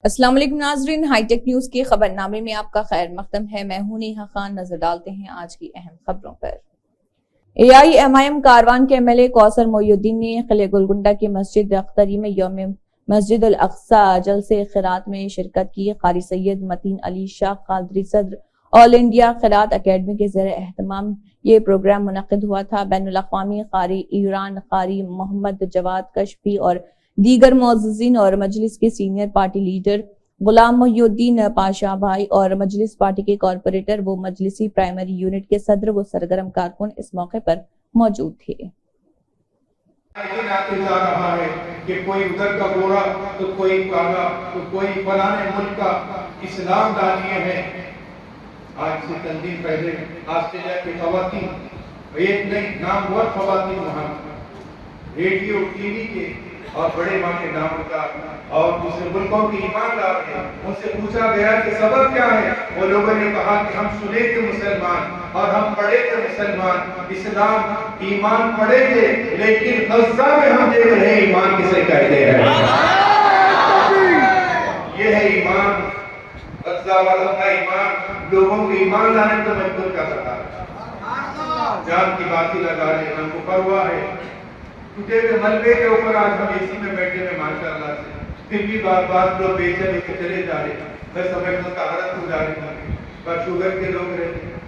السلام علیکم ناظرین، ہائی ٹیک نیوز کے خبر نامے میں آپ کا خیر مقدم ہے۔ میں ہوں نیہا خان۔ نظر ڈالتے ہیں آج کی اہم خبروں پر۔ AIMIM کاروان کے MLA کوثر محی الدین نے قلعہ گولکنڈہ کی مسجد اختری میں یوم مسجد الاقصی جلسے خیرات میں شرکت کی۔ قاری سید متین علی شاہ قادری صدر آل انڈیا قرات اکیڈمی کے زیر اہتمام یہ پروگرام منعقد ہوا تھا۔ بین الاقوامی قاری ایران قاری محمد جواد کشفی اور دیگر معززین اور مجلس کے senior party leader Ghulam Mohi الدین پاشا بھائی اور مجلس پارٹی کے کارپوریٹر و مجلسی پرائمری یونٹ کے صدر و سرگرم کارکن اس موقع پر موجود تھے۔ کہ کوئی ادھر کا گورا تو کوئی کالا تو کوئی فلانے ملک کا اسلام دانیہ ہے۔ آج سے تنظیم پہلے آسٹریلیا کی خواتین ایک نہیں نام بہت خواتین وہاں ریڈیو ٹی وی کے اور بڑے ماں کے نام کا اور دوسرے ملکوں کی ایماندار ہیں، ان سے پوچھا گیا کہ سبب کیا ہے؟ وہ لوگوں نے کہا کہ ہم سنے تھے مسلمان اور ہم پڑھے تھے مسلمان، اسلام ایمان پڑھے تھے، لیکن غزہ میں ہم دیکھ رہے ہیں ایمان کسے کہتے ہیں۔ یہ ہے ایمان، غزہ والوں کا ایمان۔ لوگوں کو ایمان لانے کو مجبور کر سکتا ہے، جان کی باتی لگا رہے ہیں، ہم کو پرواہ ہے۔ ٹوٹے ہوئے ملبے کے اوپر آج ہم اسی میں بیٹھے ہیں ماشاءاللہ سے، پھر بھی بات لوگ بے چین کے چلے جا رہے ہیں۔ میں سمجھتا ہوں طہارت ہو جا رہی ہے، پر شوگر کے لوگ رہتے ہیں۔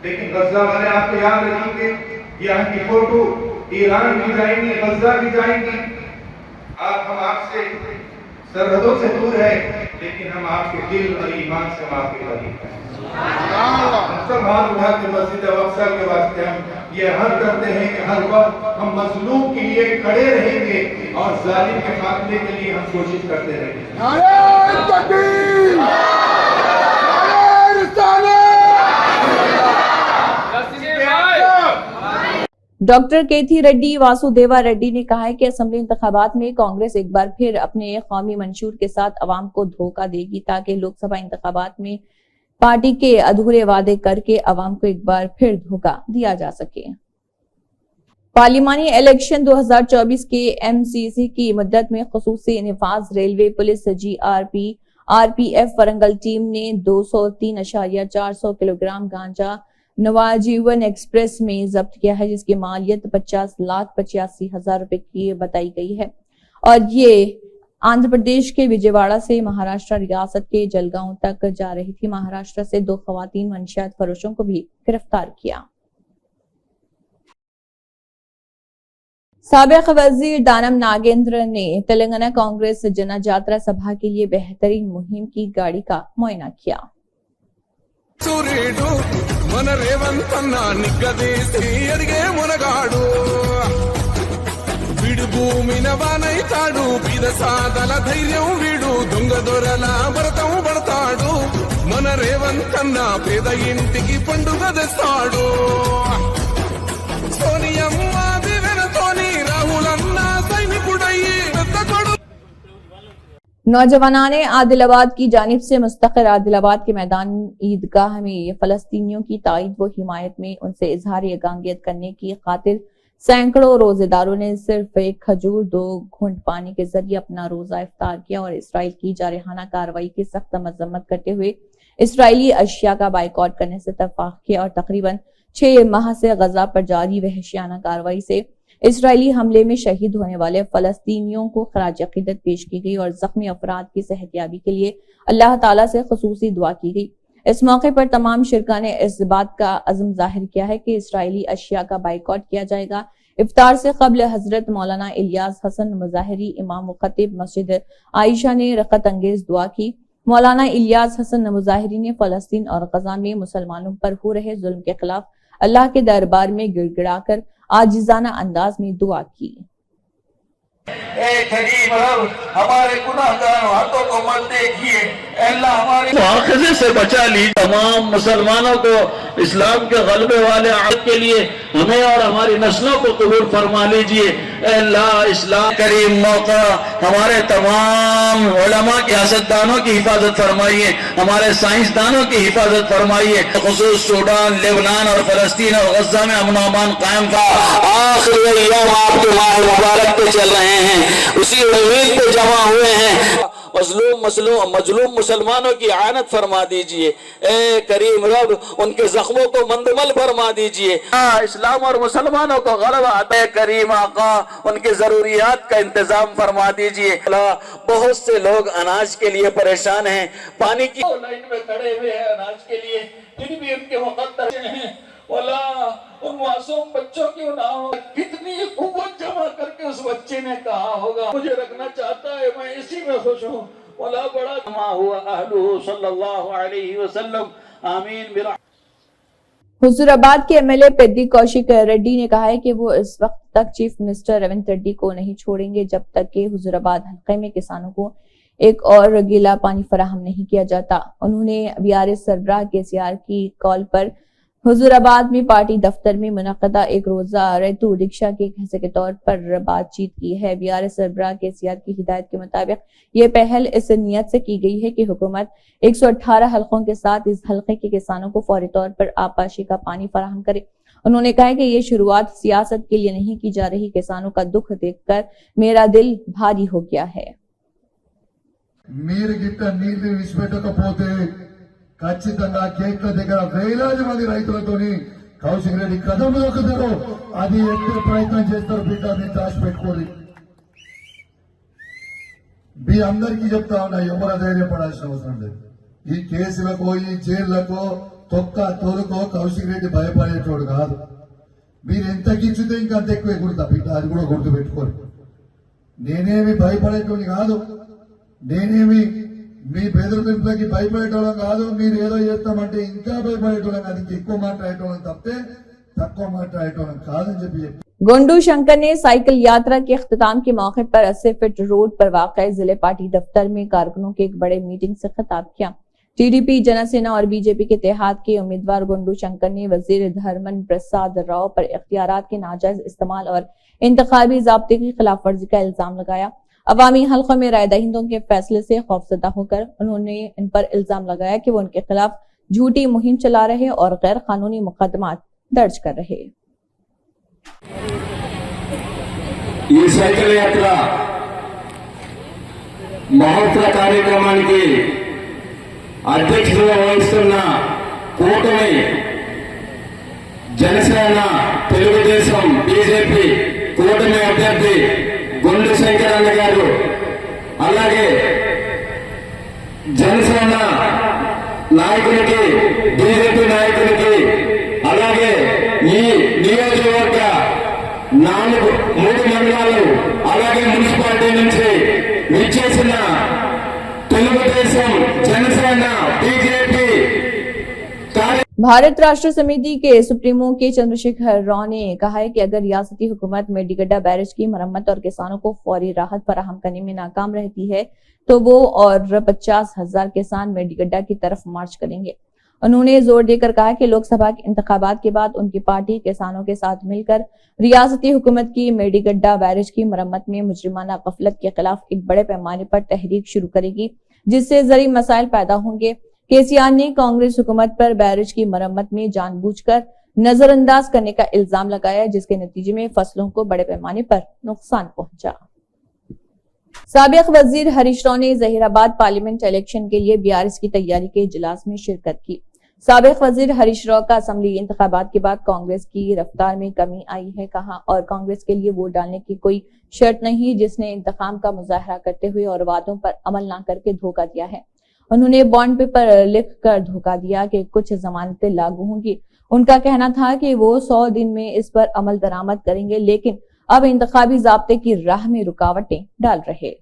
لیکن غزہ والے آپ کو یاد رکھیں گے، یہاں کی فوٹو ایران بھی جائیں گی، غزہ بھی جائیں گی۔ ہم آپ سے سرحدوں سے دور ہیں، لیکن ہم آپ کے دل اور ایمان سے واقف قریب ہیں۔ ہم سب ہاتھ اٹھا کے مسجد اقصی کے واسطے ہم یہ عہد کرتے ہیں کہ ہر وقت ہم مظلوم کے لیے کھڑے رہیں گے اور ظالم کے خاتمے کے لیے ہم کوشش کرتے رہیں گے۔ نعرہ تکبیر! نعرہ رسالت! ڈاکٹر کیتھی ریڈی واسودیوا ریڈی نے کہا ہے کہ اسمبلی انتخابات میں کانگریس ایک بار پھر اپنے قومی منشور کے ساتھ عوام کو دھوکہ دے گی تاکہ لوک سبھا انتخابات میں پارٹی کے ادھورے وعدے کر کے عوام کو ایک بار پھر دھوکہ دیا جا سکے۔ پارلیمانی الیکشن 2024 کے MCC کی مدت میں خصوصی نفاذ railway police RPF Warangal team نے 203.400 کلوگرام گانجا نواجیون ایکسپریس میں ضبط کیا ہے، جس کی مالیت 50,85,000 روپے کی بتائی گئی ہے، اور یہ آندھرا پردیش کے وجے واڑہ سے مہاراشٹر ریاست کے جلگاؤں تک جا رہی تھی۔ مہاراشٹر سے 2 خواتین منشیات فروشوں کو بھی گرفتار کیا۔ سابق وزیر دانم ناگیندر نے تلنگانہ کانگریس جنا جاترا سبھا کے لیے بہترین مہم کی گاڑی کا معائنہ کیا۔ మన రేవంతన్న నిగ్గదీసి ఎదిగే మునగాడు వీడు భూమిన వానైతాడు బీద సాదల ధైర్యం వీడు దొంగ దొరల భరతం పడతాడు మన రేవంతన్న పేద ఇంటికి పండుగ తెస్తాడు సోనియమ్మ దివెనతోని రాహులన్న సైనికుడయ్యి పెద్దకొడు نوجوانان عادل آباد کی جانب سے مستقر عادل آباد کے میدان عیدگاہ میں فلسطینیوں کی تائید و حمایت میں ان سے اظہار یگانگیت کرنے کی خاطر سینکڑوں روزے داروں نے صرف ایک کھجور 2 گھونٹ پانی کے ذریعے اپنا روزہ افطار کیا اور اسرائیل کی جارحانہ کارروائی کی سخت مذمت کرتے ہوئے اسرائیلی اشیاء کا بائیکاٹ کرنے سے اتفاق کیا اور تقریباً 6 ماہ سے غزہ پر جاری وحشیانہ کارروائی سے اسرائیلی حملے میں شہید ہونے والے فلسطینیوں کو خراج عقیدت پیش کی گئی اور زخمی افراد کی صحت یابی کے لیے اللہ تعالیٰ سے خصوصی دعا کی گئی۔ اس موقع پر تمام شرکاء نے اس بات کا عزم ظاہر کیا ہے کہ اسرائیلی اشیاء کا بائیکاٹ کیا جائے گا۔ افطار سے قبل حضرت مولانا الیاس حسن مظاہری امام و خطیب مسجد عائشہ نے رغبت انگیز دعا کی۔ مولانا الیاس حسن مظاہری نے فلسطین اور غزہ میں مسلمانوں پر ہو رہے ظلم کے خلاف اللہ کے دربار میں گڑ گڑا کر عاجزانہ انداز میں دعا کی۔ اے کریم رب ہمارے گناہگار ہاتھوں کو مت دیکھیے، اے اللہ ہمارے مواخذے سے بچا لیجیے۔ تمام مسلمانوں کو اسلام کے غلبے والے عہد کے لیے ہمیں اور ہماری نسلوں کو قبول فرما لیجیے۔ اے اللہ اسلام کریم موقع ہمارے تمام علماء کی سیاستدانوں کی حفاظت فرمائیے، ہمارے سائنسدانوں کی حفاظت فرمائیے، خصوص سوڈان، لیبنان اور فلسطین اور غزہ میں امن و امان قائم کا آخری ایام آپ کے ماہ مبارک پہ چل رہے ہیں، اسی امید پہ جمع ہوئے ہیں۔ مظلوم مسلمانوں کی اعانت فرما دیجئے، اے کریم رب ان کے زخموں کو مندمل فرما دیجئے، اسلام اور مسلمانوں کو غلبہ عطا، کریم آقا ان کے ضروریات کا انتظام فرما دیجئے۔ بہت سے لوگ اناج کے لیے پریشان ہیں، پانی کی لائن میں کھڑے ہوئے ہیں اناج کے لیے، پھر بھی ان کے مقدر ہیں، ان معصوم بچوں کی کتنی قوت جمع کر کے اس بچے نے کہا ہوگا مجھے رکھنا چاہتا ہے، میں اسی میں خوش ہوں، بڑا جمع ہوا اہلہ صلی اللہ علیہ وسلم، آمین برحمتہ۔ حضور آباد کے M L A Padi Kaushik Reddy نے کہا ہے کہ وہ اس وقت تک چیف منسٹر ریونت ریڈی کو نہیں چھوڑیں گے جب تک کہ حضور آباد حلقے میں کسانوں کو ایک اور گیلا پانی فراہم نہیں کیا جاتا۔ انہوں نے BRS سربراہ KCR کی کال پر حضور آباد میں پارٹی دفتر میں منعقدہ ایک روزہ ریتو رکشا کے ایک حصے کے طور پر بات چیت کی ہے۔ BRS سربراہ KCR کی ہدایت کے مطابق یہ پہل اس نیت سے کی گئی ہے کہ حکومت 118 حلقوں کے ساتھ اس حلقے کے کسانوں کو فوری طور پر آبپاشی کا پانی فراہم کرے۔ انہوں نے کہا کہ یہ شروعات سیاست کے لیے نہیں کی جا رہی، کسانوں کا دکھ دیکھ کر میرا دل بھاری ہو گیا ہے۔ మీరు గిట్ట నీళ్లు విడిచిపెట్టకపోతే ఖచ్చితంగా కేట్ల దగ్గర వేలాది మంది రైతులతోని కౌశిక్ రెడ్డి కథం దొక్కుతారు, అది ఎత్తే ప్రయత్నం చేస్తారు బిడ్డ, మీరు దాచి పెట్టుకోండి। మీ అందరికీ చెప్తా ఉన్నా, ఎవరు ధైర్యపడాల్సిన అవసరం లేదు। ఈ కేసులకో ఈ జైళ్లకో తొక్క తోలుకో కౌశిక్ రెడ్డి భయపడేటోడు కాదు। మీరు ఎంత గిచ్చితే ఇంకా అంత ఎక్కువ ఎగురుతా బిడ్డ, అది కూడా గుర్తు పెట్టుకోండి। నేనేమి భయపడేటోని కాదు, నేనేమి మీ బెదిరింపులకి భయపడేటోళ్ళం కాదు, మీరు ఏదో చేస్తామంటే ఇంకా భయపడేటోళ్ళం కాదు, ఇంక ఎక్కువ మాట్లాడేటోళ్ళం తప్పితే తక్కువ మాట్లాడేటోళ్ళం కాదని చెప్పి گونڈو شنکر نے سائیکل یاترا کے اختتام کے موقع پر 80 فٹ روڈ پر واقع ضلع پارٹی دفتر میں کارکنوں کے ایک بڑے میٹنگ سے خطاب کیا۔ TDP، جنا سینا اور BJP کے اتحاد کے امیدوار گونڈو شنکر نے وزیر دھرمن پرساد راؤ پر اختیارات کے ناجائز استعمال اور انتخابی ضابطے کی خلاف ورزی کا الزام لگایا۔ عوامی حلقوں میں رائے دہندوں کے فیصلے سے خوفزدہ ہو کر انہوں نے ان پر الزام لگایا کہ وہ ان کے خلاف جھوٹی مہم چلا رہے اور غیر قانونی مقدمات درج کر رہے۔ ఈ సైకిల్ యాత్ర మహోత్తర కార్యక్రమానికి అధ్యక్షతగా వహిస్తున్న కూటమి జనసేన, తెలుగుదేశం, BJP కూటమి అభ్యర్థి గొండు శంకరన్న గారు, అలాగే జనసేన నాయకులకి, BJP నాయకులకి, అలాగే ఈ నియోజకవర్గ 3 మండలాలు అలాగే మున్సిపాలిటీ నుంచి విచ్చేసిన తెలుగుదేశం, జనసేన, BJP بھارت راشٹر سمیتی کے سپریمو کے چندرشیکھر راؤ نے کہا ہے کہ اگر ریاستی حکومت میڈی گڈا بیرج کی مرمت اور کسانوں کو فوری راحت فراہم کرنے میں ناکام رہتی ہے تو وہ اور 50,000 کسان میڈی گڈا کی طرف مارچ کریں گے۔ انہوں نے زور دے کر کہا کہ لوک سبھا کے انتخابات کے بعد ان کی پارٹی کسانوں کے ساتھ مل کر ریاستی حکومت کی میڈی گڈا بیرج کی مرمت میں مجرمانہ غفلت کے خلاف ایک بڑے پیمانے پر تحریک شروع کرے گی، جس سے زرعی مسائل پیدا ہوں گے۔ KCR نے کانگریس حکومت پر بیرج کی مرمت میں جان بوجھ کر نظر انداز کرنے کا الزام لگایا، جس کے نتیجے میں فصلوں کو بڑے پیمانے پر نقصان پہنچا۔ سابق وزیر ہریش راؤ نے ظہیر آباد پارلیمنٹ الیکشن کے لیے BRS کی تیاری کے اجلاس میں شرکت کی۔ سابق وزیر ہریش راؤ کا اسمبلی انتخابات کے بعد کانگریس کی رفتار میں کمی آئی ہے کہا، اور کانگریس کے لیے ووٹ ڈالنے کی کوئی شرط نہیں جس نے انتقام کا مظاہرہ کرتے ہوئے اور وعدوں پر عمل نہ کر کے دھوکہ دیا ہے۔ انہوں نے بانڈ پیپر لکھ کر دھوکہ دیا کہ کچھ ضمانتیں لاگو ہوں گی۔ ان کا کہنا تھا کہ وہ 100 دن میں اس پر عمل درآمد کریں گے، لیکن اب انتخابی ضابطے کی راہ میں رکاوٹیں ڈال رہے۔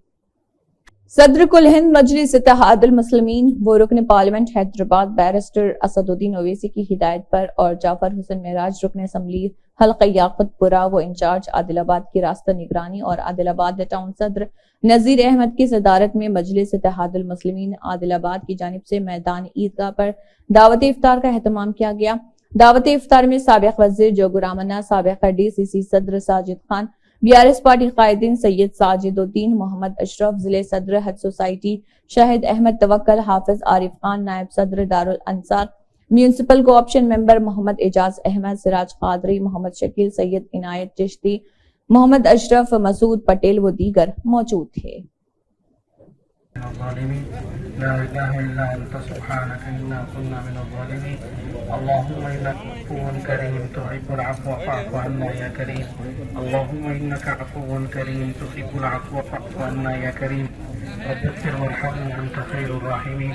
صدر کل ہند مجلس اتحاد المسلمین و رکن پارلیمنٹ حیدرآباد بیرسٹر اسد الدین اویسی کی ہدایت پر اور جعفر حسین معراج رکن اسمبلی حلقہ یاقوت پورہ و انچارج عادل آباد کی راستہ نگرانی اور عادل آباد ٹاؤن صدر نذیر احمد کی صدارت میں مجلس اتحاد المسلمین عادل آباد کی جانب سے میدان عیدگاہ پر دعوت افطار کا اہتمام کیا گیا۔ دعوت افطار میں سابق وزیر جوگو رامنا، سابق DCC صدر ساجد خان، BRS پارٹی قائدین سید ساجد الدین، محمد اشرف، ضلع صدر حج سوسائٹی شاہد احمد توکل، حافظ عارف خان، نائب صدر دارالانصار، میونسپل کوآپشن ممبر محمد اعجاز احمد، سراج قادری، محمد شکیل، سید عنایت چشتی، محمد اشرف، مسعود پٹیل و دیگر موجود تھے۔ الظالمين لا إله إلا أنت سبحانك إنا كنا من الظالمين اللهم إنك عفو كريم تحب العفو فاعف عنا يا كريم اللهم إنك عفو كريم تحب العفو فاعف عنا يا كريم رب اغفر وارحمنا أنت خير الراحمين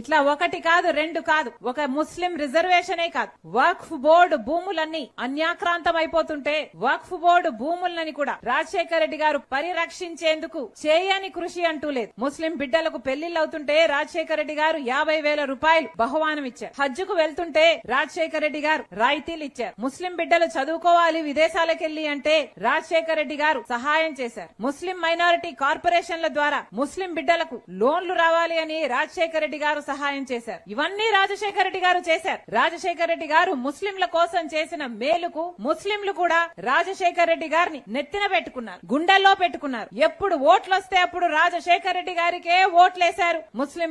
ఇట్లా ఒకటి కాదు రెండు కాదు, ఒక ముస్లిం రిజర్వేషనే కాదు, వక్ఫ్ బోర్డు భూములన్నీ అన్యాక్రాంతం అయిపోతుంటే వక్ఫ్ బోర్డు భూములని కూడా రాజశేఖర రెడ్డి గారు పరిరక్షించేందుకు చేయని కృషి అంటూ లేదు। ముస్లిం బిడ్డలకు పెళ్లిళ్ళు అవుతుంటే రాజశేఖర రెడ్డి గారు 50,000 రూపాయలు బహుమానం ఇచ్చారు। హజ్జుకు వెళ్తుంటే రాజశేఖర రెడ్డి గారు రాయితీలు ఇచ్చారు। ముస్లిం బిడ్డలు చదువుకోవాలి విదేశాలకెళ్లి అంటే రాజశేఖర రెడ్డి గారు సహాయం చేశారు। ముస్లిం మైనారిటీ కార్పొరేషన్ల ద్వారా ముస్లిం బిడ్డలకు లోన్లు రావాలి అని రాజశేఖర రెడ్డి గారు సహాయం చేశారు। ఇవన్నీ రాజశేఖర రెడ్డి గారు చేశారు। రాజశేఖర రెడ్డి గారు ముస్లింల కోసం చేసిన మేలుకు ముస్లింలు కూడా రాజశేఖర రెడ్డి గారిని నెత్తిన పెట్టుకున్నారు, గుండెల్లో పెట్టుకున్నారు। ఎప్పుడు ఓట్లు వస్తే అప్పుడు రాజశేఖర రెడ్డి గారికే ఓట్లేశారు ముస్లిం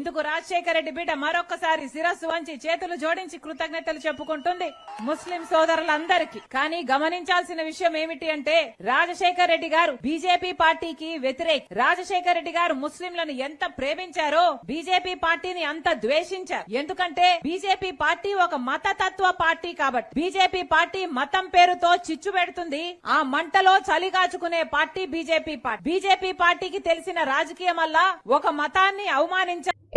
ఇందుకు రాజశేఖర రెడ్డి బిడ్డ మరొకసారి శిరస్సు వంచి చేతులు జోడించి కృతజ్ఞతలు చెప్పుకుంటుంది ముస్లిం సోదరులందరికీ। కానీ గమనించాల్సిన విషయం ఏమిటి అంటే రాజశేఖర్ రెడ్డి గారు బీజేపీ పార్టీకి వ్యతిరేక। రాజశేఖర్ రెడ్డి గారు ముస్లింలను ఎంత ప్రేమించారో బీజేపీ పార్టీని అంత ద్వేషించారు। ఎందుకంటే బీజేపీ పార్టీ ఒక మతతత్వ పార్టీ కాబట్టి। బీజేపీ పార్టీ మతం పేరుతో చిచ్చు పెడుతుంది, ఆ మంటలో చలి కాచుకునే పార్టీ బీజేపీ పార్టీ। బీజేపీ పార్టీకి తెలిసిన రాజకీయం వల్ల ఒక మతాన్ని అవమానించారు।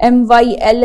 MYL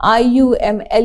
IUML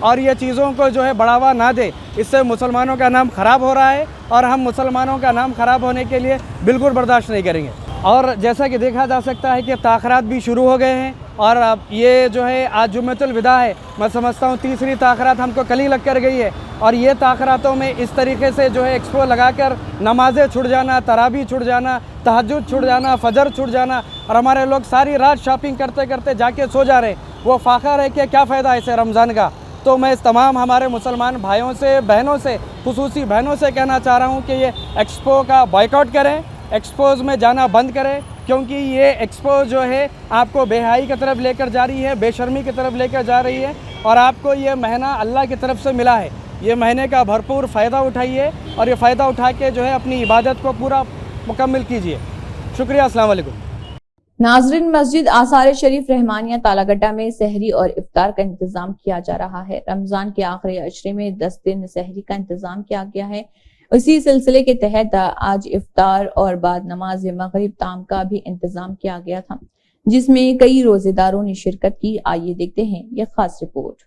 اور یہ چیزوں کو جو ہے بڑھاوا نہ دے. اس سے مسلمانوں کا نام خراب ہو رہا ہے اور ہم مسلمانوں کا نام خراب ہونے کے لیے بالکل برداشت نہیں کریں گے. اور جیسا کہ دیکھا جا سکتا ہے کہ تاخیرات بھی شروع ہو گئے ہیں اور اب یہ جو ہے آج جمعۃ الوداع ہے. میں سمجھتا ہوں تیسری تاخیرات ہم کو کل ہی لگ کر گئی ہے اور یہ تاخیراتوں میں اس طریقے سے جو ہے ایکسپو لگا کر نمازیں چھوٹ جانا, تراویح چھوٹ جانا, تہجد چھوٹ جانا, فجر چھوٹ جانا اور ہمارے لوگ ساری رات شاپنگ کرتے کرتے جا کے سو جا رہے ہیں. وہ فاخر ہے کہ کیا فائدہ ہے اسے رمضان کا. تو میں اس تمام ہمارے مسلمان بھائیوں سے, بہنوں سے, خصوصی بہنوں سے کہنا چاہ رہا ہوں کہ یہ ایکسپو کا بائیکاٹ کریں, ایکسپوز میں جانا بند کریں, کیونکہ یہ ایکسپو جو ہے آپ کو بے حیائی کی طرف لے کر جا رہی ہے, بے شرمی کی طرف لے کر جا رہی ہے اور آپ کو یہ مہینہ اللہ کی طرف سے ملا ہے. یہ مہینے کا بھرپور فائدہ اٹھائیے اور یہ فائدہ اٹھا کے جو ہے اپنی عبادت کو پورا مکمل کیجیے. شکریہ. السلام علیکم. ناظرین, مسجد آثار شریف رحمانیہ تالا گڈھا میں سحری اور افطار کا انتظام کیا جا رہا ہے. رمضان کے آخری عشرے میں 10 دن سحری کا انتظام کیا گیا ہے. اسی سلسلے کے تحت آج افطار اور بعد نماز مغرب تام کا بھی انتظام کیا گیا تھا, جس میں کئی روزے داروں نے شرکت کی. آئیے دیکھتے ہیں یہ خاص رپورٹ.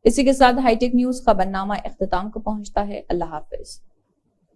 اسی کے ساتھ ہائی ٹیک نیوز خبرنامہ اختتام کو پہنچتا ہے. اللہ حافظ.